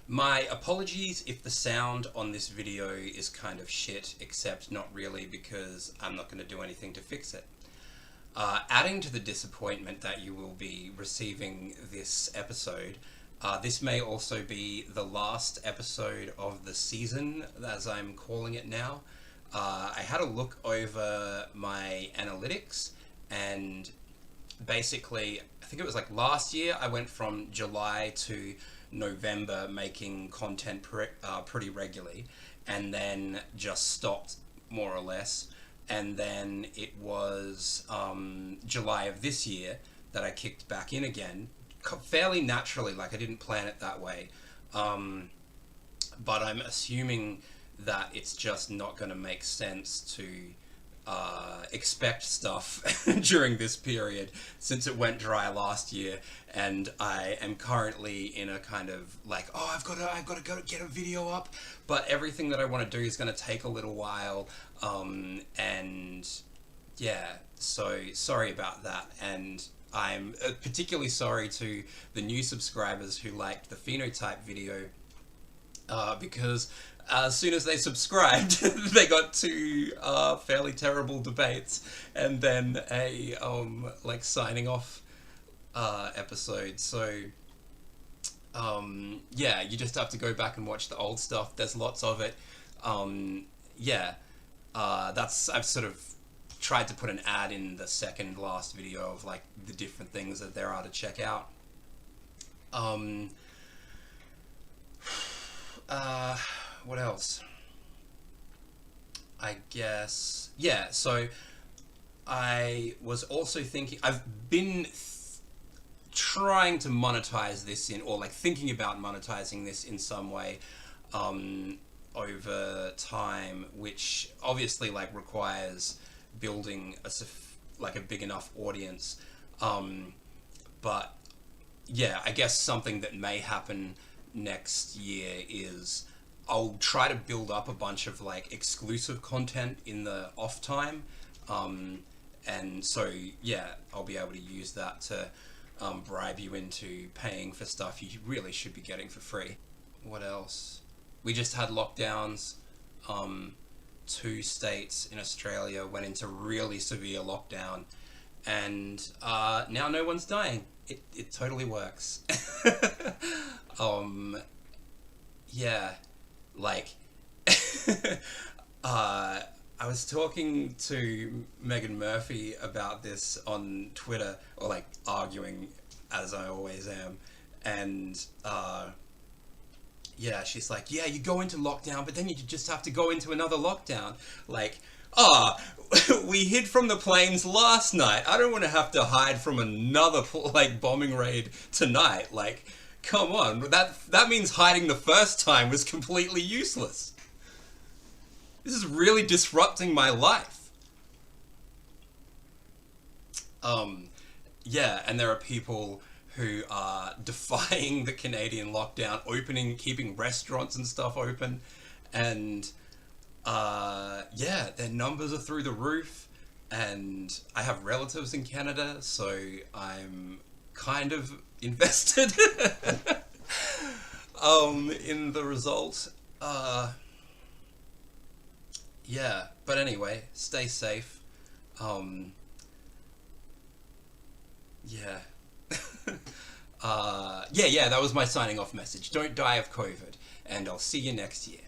My apologies if the sound on this video is kind of shit, except not really because I'm not going to do anything to fix it. Adding to the disappointment that you will be receiving this episode, this may also be the last episode of the season, as I'm calling it now. I had a look over my analytics, and basically, I think it was like last year, I went from July to November making content pretty regularly, and then just stopped more or less. And then it was July of this year that I kicked back in again, fairly naturally, like I didn't plan it that way. But I'm assuming that it's just not going to make sense to expect stuff during this period, since it went dry last year, and I am currently in a kind of like, oh, I've got to go get a video up, but everything that I want to do is going to take a little while, and yeah, so sorry about that. And I'm particularly sorry to the new subscribers who liked the phenotype video, because as soon as they subscribed, they got two fairly terrible debates, and then a like signing off episode. So yeah, you just have to go back and watch the old stuff. There's lots of it. Yeah, I've sort of tried to put an ad in the second last video of like the different things that there are to check out. What else? I guess, yeah, so I was also thinking, I've been trying to monetize this or like thinking about monetizing this in some way over time, which obviously like requires building like a big enough audience. But yeah, I guess something that may happen next year is I'll try to build up a bunch of like exclusive content in the off time, and so yeah, I'll be able to use that to bribe you into paying for stuff you really should be getting for free. What else? We just had lockdowns. 2 states in Australia went into really severe lockdown, and now no one's dying. It totally works. Yeah, like, I was talking to Megan Murphy about this on Twitter, or like arguing, as I always am, and yeah, she's like, yeah, you go into lockdown, but then you just have to go into another lockdown. Like, we hid from the planes last night. I don't want to have to hide from another like bombing raid tonight. Like, come on, that means hiding the first time was completely useless. This is really disrupting my life. Yeah, and there are people who are defying the Canadian lockdown, keeping restaurants and stuff open, and yeah, their numbers are through the roof, and I have relatives in Canada, so I'm kind of invested in the result. Yeah, but anyway, stay safe. Yeah. Yeah, that was my signing off message. Don't die of COVID, and I'll see you next year.